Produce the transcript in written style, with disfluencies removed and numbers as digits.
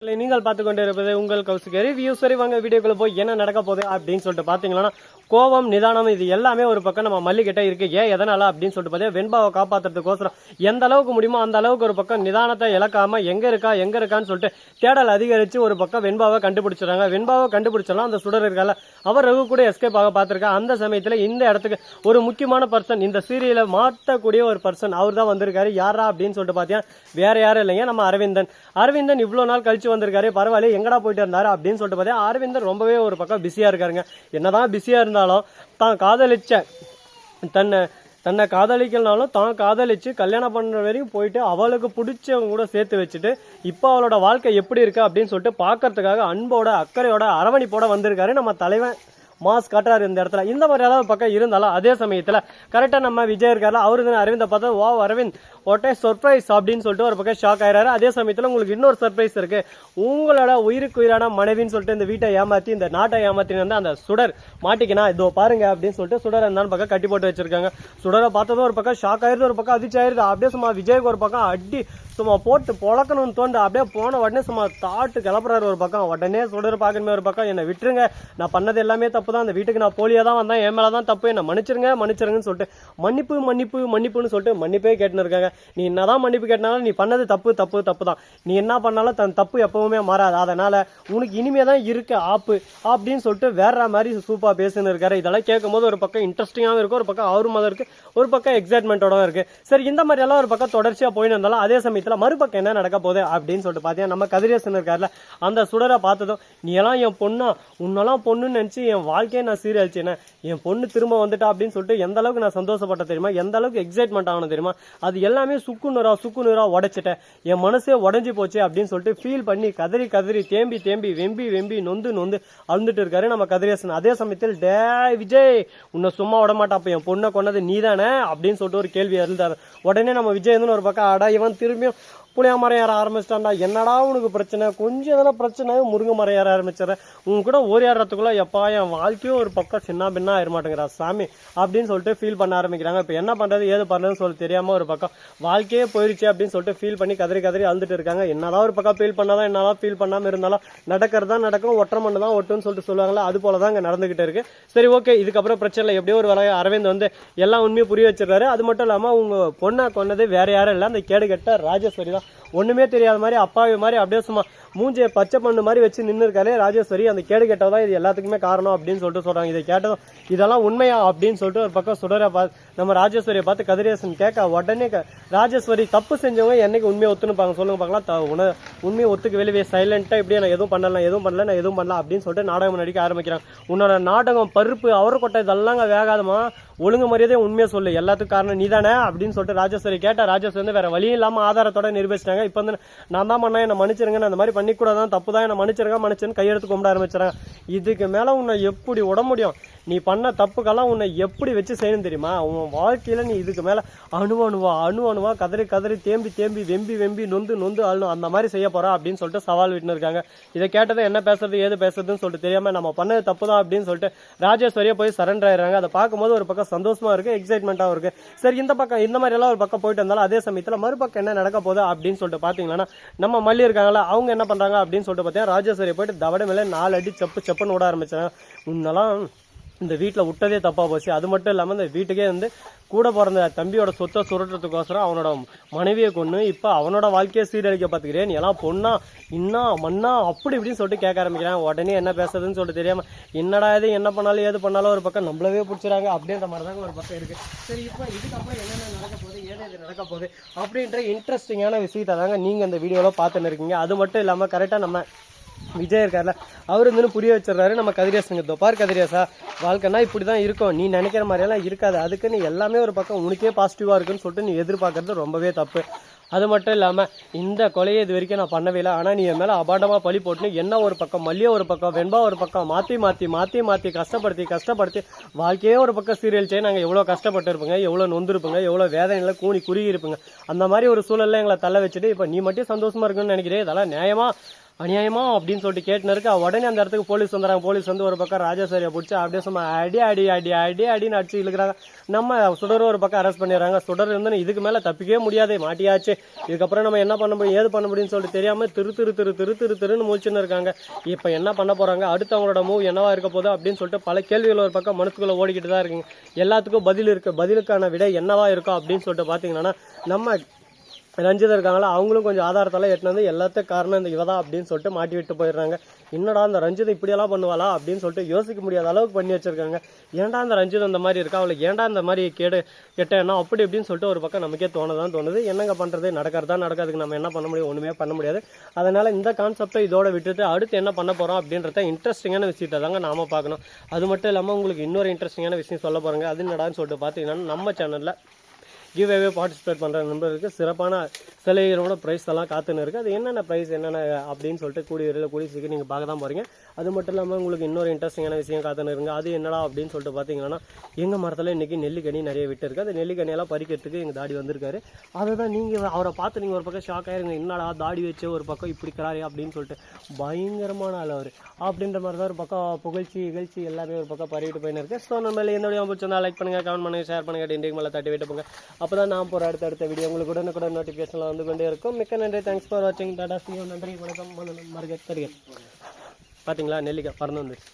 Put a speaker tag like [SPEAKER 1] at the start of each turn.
[SPEAKER 1] நீங்கள் பார்த்து கொண்டு இருப்பது உங்கள் கௌசிகரி வியூஸ் வரை வாங்க வீடியோக்குள்ள போய் என்ன நடக்க போகுது அப்படின்னு சொல்லிட்டு பாத்தீங்கன்னா கோபம் நிதானம் இது எல்லாமே ஒரு பக்கம் நம்ம மல்லிகிட்ட இருக்கு. ஏன் எதனால அப்படின்னு சொல்லிட்டு பார்த்தா வெண்பாவை காப்பாத்துறதுக்கோசரம் எந்த அளவுக்கு முடியுமோ அந்த அளவுக்கு ஒரு பக்கம் நிதானத்தை இழக்காம எங்க இருக்கான்னு சொல்லிட்டு தேடல் அதிகரிச்சு ஒரு பக்கம் வெண்பாவை கண்டுபிடிச்சிடறாங்க. வெண்பாவை கண்டுபிடிச்சாலும் அந்த சுடர் இருக்கால அவர் ரகு கூட எஸ்கேப் ஆக பார்த்திருக்கா. அந்த சமயத்துல இந்த இடத்துக்கு ஒரு முக்கியமான பர்சன் இந்த சீரியலை மாற்றக்கூடிய ஒரு பர்சன் அவர் தான் வந்திருக்காரு. யாரா அப்படின்னு சொல்லிட்டு பாத்தீங்கன்னா வேற யாரும் இல்லைங்க, நம்ம அரவிந்தன் இவ்வளவு நாள் கழிச்சு வந்திருக்காரு. பரவாயில்ல எங்கடா போயிட்டு இருந்தாரு அப்படின்னு சொல்லிட்டு பார்த்தா அரவிந்தன் ரொம்பவே ஒரு பக்கம் பிஸியா இருக்காருங்க. என்னதான் பிஸியா இருந்தாலும் தான் காதலிச்ச தன்னை காதலிக்கலனாலும் தான் காதலிச்சு கல்யாணம் பண்ற வரையும் போயிட்டு அவளுக்கு பிடிச்சவங்க கூட சேர்த்து வச்சுட்டு இப்போ அவளோட வாழ்க்கை எப்படி இருக்கு அப்படின்னு சொல்லிட்டு பாக்கிறதுக்காக அன்போட அக்கறையோட அரவணைப்போட வந்திருக்காரு நம்ம தலைவன். மாஸ் காட்டுறாரு இந்த இடத்துல. இந்த மாதிரி ஏதாவது பக்கம் இருந்தாலும் அதே சமயத்துல கரெக்டா நம்ம விஜய் இருக்காரு. அவரு அரவிந்த பார்த்தா வா அரவிந்த் ஒட்டே சர்ப்ரைஸ் அப்படின்னு சொல்லிட்டு ஒரு பக்கம் ஷாக் ஆயிராரு. அதே சமயத்துல உங்களுக்கு இன்னொரு சர்ப்ரைஸ் இருக்கு. உங்களோட உயிருக்கு உயிரான மனைவின்னு சொல்லிட்டு இந்த வீட்டை ஏமாத்தி இந்த நாட்டை ஏமாத்தி வந்து அந்த சுடர் மாட்டிக்கினா இதோ பாருங்க அப்படின்னு சொல்லிட்டு சுடர் இருந்தாலும் பக்கம் கட்டி போட்டு வச்சிருக்காங்க. சுடரை பார்த்ததும் ஒரு பக்கம் ஷாக் ஆயிருது, ஒரு பக்கம் அதிர்ச்சி ஆயிருது. அப்படியே சும்மா விஜய்க்கு ஒரு பக்கம் அடி சும்மா போட்டு பொழக்கணும்னு தோண்டு அப்படியே போன உடனே சும்மா தாட்டு கிளப்புறாரு. ஒரு பக்கம் உடனே சுடர் பார்க்கணுமே, ஒரு பக்கம் என்னை விட்டுருங்க, நான் பண்ணது எல்லாமே தப்பு தான், அந்த வீட்டுக்கு நான் போலியா தான் வந்தேன், என் மேலதான் தப்பு, என்ன மன்னிச்சிருங்கன்னு சொல்லிட்டு மன்னிப்புன்னு சொல்லிட்டு மன்னிப்பே கேட்டுன்னு இருக்காங்க. நீ என்னதான் மன்னிப்பு கேட்டாலும் நீ பண்ணது தப்பு தான். நீ என்ன பண்ணாலும் தன் தப்பு எப்பவுமே மாறாது. அதனால உனக்கு இனிமே தான் இருக்கு ஆப்பு அப்படின்னு சொல்லிட்டு வேற மாதிரி சூப்பா பேசுன்னு இருக்காரு. இதெல்லாம் கேட்கும் போது ஒரு பக்கம் இன்ட்ரெஸ்டிங்காகவும் இருக்கு, ஒரு பக்கம் அவரு மாதிரி இருக்கு, ஒரு பக்கம் எக்ஸைட்மெண்டோட இருக்கு. சரி, இந்த மாதிரி எல்லாம் ஒரு பக்கம் தொடர்ச்சியா போயின்னு இருந்தாலும் அதே சமயத்துல மறுபக்கம் என்ன நடக்க போகுது அப்படின்னு சொல்லிட்டு பாத்தீங்கன்னா நம்ம கதிரேசன் இருக்காருல, அந்த சுடரை பார்த்ததும் நீ எல்லாம் என் பொண்ணா, உன்னெல்லாம் பொண்ணுன்னு நினைச்சு என் வாழ்க்கையை நான் சீரழிச்சேன், என் பொண்ணு திரும்ப வந்துட்டா அப்படின்னு சொல்லிட்டு எந்த அளவுக்கு நான் சந்தோஷப்பட்ட தெரியுமா, எந்த அளவுக்கு எக்ஸைட்மெண்ட் ஆகணும் தெரியுமா, அது எல்லாமே சுக்கு நூறா உடைச்சிட்டேன், என் மனசே உடஞ்சி போச்சு அப்படின்னு சொல்லிட்டு ஃபீல் பண்ணி கதறி தேம்பி வெம்பி நொந்து அழுந்துட்டு இருக்காரு நம்ம கதிரேசன். அதே சமயத்தில் டே விஜய் உன்னை சும்மா விட மாட்டா, அப்ப என் பொண்ணை கொண்டது நீதானே அப்படின்னு சொல்லிட்டு ஒரு கேள்வி எழுந்தாரு. உடனே நம்ம விஜய் ஒரு பக்கம் அடா இவன் திரும்பியும் புளியா மரம் ஏற ஆரம்பிச்சிட்டான்டா, என்னடா உனக்கு பிரச்சனை, கொஞ்சம் எதனா பிரச்சனை முருங்கை மரம் ஏற ஆரம்பிச்சிட உன் கூட ஓரி ஏறதுக்குள்ள எப்பா என் வாழ்க்கையும் ஒரு பக்கம் சின்ன பின்னா ஆயிர மாட்டேங்கிறா சாமி அப்படின்னு சொல்லிட்டு ஃபீல் பண்ண ஆரம்பிக்கிறாங்க. இப்ப என்ன பண்றது ஏது பண்றதுன்னு சொல்லி தெரியாம ஒரு பக்கம் வாழ்க்கையே போயிருச்சு அப்படின்னு சொல்லிட்டு ஃபீல் பண்ணி கதறி அழுதுட்டு இருக்காங்க. என்னதான் ஒரு பக்கம் ஃபீல் பண்ணாதான் என்னதான் ஃபீல் பண்ணாம இருந்தாலும் நடக்கிறதா நடக்கும், ஒற்றை மண்ணு தான் ஒட்டுன்னு சொல்லிட்டு சொல்லுவாங்களா, அது போலதான் இங்க நடந்துகிட்டு இருக்கு. சரி ஓகே, இதுக்கப்புறம் பிரச்சனை இல்லை, எப்படியோ ஒரு வரைய அரவிந்த் வந்து எல்லா உண்மையும் புரிய வச்சிருக்காரு. அது மட்டும் இல்லாம உங்க பொண்ணை கொன்னது வேற யாரும் இல்லை, அந்த கேடு கெட்ட ராஜேஸ்வரி தான். ஒண்ணுமே தெரியாத மாதிரி அப்பாவி மாதிரி அப்படியே சும்மா மூஞ்சிய பச்சை பண்ணு மாதிரி வச்சு நின்று இருக்காரு ராஜேஸ்வரி. அந்த கேடு கேட்டதான் இது எல்லாத்துக்குமே காரணம் அப்படின்னு சொல்லிட்டு சொல்றாங்க. இதை கேட்டதும் இதெல்லாம் உண்மையா அப்படின்னு சொல்லிட்டு ஒரு பக்கம் சுடரை நம்ம ராஜேஸ்வரியை பார்த்து கதிரேசன் கேட்க உடனே ராஜேஸ்வரி தப்பு செஞ்சவங்க என்னைக்கு உண்மையை ஒத்துனுப்பாங்க சொல்லுங்க பார்க்கலாம். உண்மையை ஒத்துக்கு வெளியே சைலண்டா இப்படியே நான் எதுவும் பண்ணல அப்படின்னு சொல்லிட்டு நாடகம் நடிக்க ஆரம்பிக்கிறாங்க. உன்னோட நாடகம் பருப்பு அவர் கொட்டை இதெல்லாம் வேகாதமா, ஒழுங்கு மரியாதை உண்மையை சொல்லு, எல்லாத்துக்கும் காரணம் நீதானே அப்படின்னு சொல்லிட்டு ராஜேஸ்வரி கேட்டா ராஜேஸ்வரி வந்து வேற வழியும் இல்லாம ஆதாரத்தோட நிரூபிச்சிட்டாங்க. இப்ப வந்து நான் தான் பண்ணேன், என்ன மன்னிச்சிருங்க, அந்த மாதிரி பண்ணிக்கூடாதான், தப்பு தான், என்ன மன்னிச்சிருன்னு கையெடுத்து கும்பிட ஆரம்பிச்சிடறாங்க. இதுக்கு மேல உன்னை எப்படி விட முடியும், நீ பண்ண தப்புக்கெல்லாம் உன்னை எப்படி வச்சு செய்யணும் தெரியுமா, உன் வாழ்க்கையில நீ இதுக்கு மேல அணுவா கதறி தேம்பி வெம்பி நொந்து அழுணும், அந்த மாதிரி செய்ய போறா அப்படின்னு சொல்லிட்டு சவால் விட்டு இருக்காங்க. இதை கேட்டதை என்ன பேசுறது ஏது பேசுறதுன்னு சொல்லிட்டு தெரியாம நம்ம பண்ணது தப்பு தான் அப்படின்னு சொல்லிட்டு ராஜேஸ்வரியா போய் சரண்டர் ஆயிடுறாங்க. அதை பார்க்கும்போது ஒரு பக்கம் சந்தோஷமா இருக்கு, எக்ஸைட்மெண்டா இருக்கு. சரி, இந்த பக்கம் இந்த மாதிரி எல்லாம் ஒரு பக்கம் போயிட்டு இருந்தாலும் அதே சமயத்துல மறுபக்கம் என்ன நடக்க போகுது அப்படின்னு சொல்லிட்டு பாத்தீங்கன்னா நம்ம மல்லி இருக்காங்களா, அவங்க என்ன பண்றாங்க அப்படின்னு சொல்லிட்டு பார்த்தீங்கன்னா ராஜேஸ்வரியை போயிட்டு தவட மேல 4 அடி செப்புன்னு விட ஆரம்பிச்சாங்க. முன்னெல்லாம் இந்த வீட்டில் விட்டதே தப்பா போச்சு. அது மட்டும் இல்லாமல் இந்த வீட்டுக்கே வந்து கூட பிறந்த தம்பியோட சொத்தை சுருட்டுறதுக்கோசரம் அவனோட மனைவியை கொண்டு இப்போ அவனோட வாழ்க்கையை சீரழிக்க பார்த்துக்கிறேன், நீ எல்லாம் பொண்ணா இன்னா மண்ணா அப்படி இப்படின்னு சொல்லிட்டு கேட்க ஆரம்பிக்கிறான். உடனே என்ன பேசுறதுன்னு சொல்லிட்டு தெரியாம என்னடா இது என்ன பண்ணாலும் ஏது பண்ணாலும் ஒரு பக்கம் நம்மளவே பிடிச்சிறாங்க அப்படின்ற மாதிரி தாங்க ஒரு பக்கம் இருக்கு. சரி, இப்போ இதுக்கப்புறம் என்னென்ன நடக்க போகுது ஏது நடக்க போகுது அப்படின்ற இன்ட்ரெஸ்டிங்கான விஷயத்தை தாங்க நீங்க இந்த வீடியோல பார்த்துன்னு இருக்கீங்க. அது மட்டும் இல்லாமல் கரெக்டாக நம்ம விஜய் இருக்கார்ல, அவர் வந்து புரிய வச்சிடறாரு நம்ம கதிரேசனுக்கு. பார் கதிரேசா, வாழ்க்கைனா இப்படிதான் இருக்கும், நீ நினைக்கிற மாதிரி எல்லாம் இருக்காது, அதுக்கு நீ எல்லாமே ஒரு பக்கம் உனக்கே பாசிட்டிவா இருக்குன்னு சொல்லிட்டு நீ எதிர்பார்க்கறது ரொம்பவே தப்பு. அது மட்டும் இல்லாம இந்த கொலையை இது வரைக்கும் நான் பண்ணவே இல்லை, ஆனா நீ என் மேல அபாண்டமா பழி போட்டுன்னு என்ன ஒரு பக்கம் மல்லிய ஒரு பக்கம் வெண்பா ஒரு பக்கம் மாத்தி கஷ்டப்படுத்தி வாழ்க்கையே ஒரு பக்கம் சீரியல் செய்ய நாங்க எவ்வளவு கஷ்டப்பட்டு இருப்போங்க, எவ்வளவு நொந்திருப்போங்க, எவ்வளவு வேதனையில குறுகி இருப்போங்க. அந்த மாதிரி ஒரு சூழல்ல எங்களை தள்ள வச்சுட்டு இப்ப நீ மட்டும் சந்தோஷமா இருக்குன்னு நினைக்கிறேன், இதெல்லாம் நியாயமா அநியாயமா அப்படின்னு சொல்லிட்டு கேட்டுன்னு இருக்கு. உடனே அந்த இடத்துக்கு போலீஸ் வந்துறாங்க. போலீஸ் வந்து ஒரு பக்கம் ராஜேஸ்வரியை பிடிச்சி அப்படியே சும்மா அடி அடி அடி அடி அடின்னு அடிச்சு இழுக்கிறாங்க. நம்ம சுடர் ஒரு பக்கம் அரெஸ்ட் பண்ணிடுறாங்க. சுடர் வந்து இதுக்கு மேல தப்பிக்கவே முடியாது, மாட்டியாச்சு, இதுக்கப்புறம் நம்ம என்ன பண்ண முடியும் ஏது பண்ண முடியும்னு சொல்லிட்டு தெரியாம திருன்னு முழிச்சுன்னு இருக்காங்க. இப்ப என்ன பண்ண போறாங்க, அடுத்து அவங்களோட மூவ் என்னவா இருக்க போகுது அப்படின்னு சொல்லிட்டு பல கேள்விகள் ஒரு பக்கம் மனசுக்குள்ள ஓடிக்கிட்டு தான் இருக்குங்க. எல்லாத்துக்கும் பதில் இருக்கு. பதிலுக்கான விடை என்னவா இருக்கும் அப்படின்னு சொல்லிட்டு பாத்தீங்கன்னா, நம்ம ரஞ்சிதா இருக்காங்களா அவங்களும் கொஞ்சம் ஆதாரத்தெல்லாம் எட்டுனு வந்து எல்லாத்துக்கும் காரணம் இந்த இவதான் அப்படின்னு சொல்லிட்டு மாட்டி விட்டு போயிடுறாங்க. என்னடா அந்த ரஞ்சிதா இப்படியெல்லாம் பண்ணுவாளா அப்படின்னு சொல்லிட்டு யோசிக்க முடியாத அளவுக்கு பண்ணி வச்சிருக்காங்க. ஏன்டா அந்த ரஞ்சிதா இந்த மாதிரி இருக்கா, அவளுக்கு ஏன்டா இந்த மாதிரி கெட்ட எண்ணம் அப்படி இப்படின்னு சொல்லிட்டு ஒரு பக்கம் நமக்கே தோணுது. என்னங்க பண்றது, நடக்கிறதுக்கு நம்ம என்ன பண்ண முடியும், ஒண்ணுமே பண்ண முடியாது. அதனால இந்த கான்செப்டை இதோட விட்டுட்டு அடுத்து என்ன பண்ண போறோம் அப்படின்றத இன்ட்ரெஸ்டிங்கான விஷயத்தை தாங்க நாம பார்க்கணும். அது மட்டும் இல்லாமல் உங்களுக்கு இன்னொரு இன்ட்ரெஸ்டிங்கான விஷயம் சொல்ல போறாங்க. அது என்னடான்னு சொல்லிட்டு பார்த்தீங்கன்னா, நம்ம சேனல்ல கிவ்அவே பார்ட்டிசிபேட் பண்ணுற நண்பர்களுக்கு சிறப்பான சிலைகளோட ப்ரைஸ் எல்லாம் காத்துன்னு இருக்குது. அது என்னென்ன ப்ரைஸ் என்னென்ன அப்படின்னு சொல்லிட்டு கூடிய சீக்கிரம் நீங்கள் பார்க்க தான் போகிறீங்க. அது மட்டும் இல்லாமல் உங்களுக்கு இன்னொரு இன்ட்ரெஸ்டிங்கான விஷயம் காத்துன்னு இருங்க. அது என்னடா அப்படின்னு சொல்லிட்டு பார்த்தீங்கன்னா, எங்கள் மரத்தில் இன்றைக்கி நெல்லிக்கனி நிறைய விட்டு இருக்குது. அந்த நெல்லிக்கனியெல்லாம் பறிக்கிறதுக்கு எங்கள் தாடி வந்திருக்காரு. அதை தான் நீங்கள் அவரை பார்த்து நீங்கள் ஒரு பக்கம் ஷாக் ஆயிருங்க. என்னடா தாடி வச்சு ஒரு பக்கம் இப்படி இருக்கிறாரு அப்படின்னு சொல்லிட்டு பயங்கரமான ஆள் அவர் அப்படின்ற மாதிரி தான் ஒரு பக்கம் புகழ்ச்சி எல்லாமே ஒரு பக்கம் பறிவிட்டு போயின்னு இருக்குது. ஸோ நம்ம எந்த வீடியோ பிடிச்சிருந்தா லைக் பண்ணுங்கள், கமெண்ட் பண்ணுங்கள், ஷேர் பண்ணுங்கள், இன்றைக்கு மேலே தட்டி விட்டு போங்க. அப்பதான் நான் போற அடுத்த வீடியோ உங்களுக்கு உடனுக்குடன் நோட்டிபிகேஷன்ல வந்து கொண்டே இருக்கும். மிக்க நன்றி, தேங்க்ஸ் ஃபார் வாட்சிங், டாடா, see you, நன்றி, வணக்கம். மருகத் பாத்தீங்களா நெல்லிக்காய் பறந்து வந்துச்சு.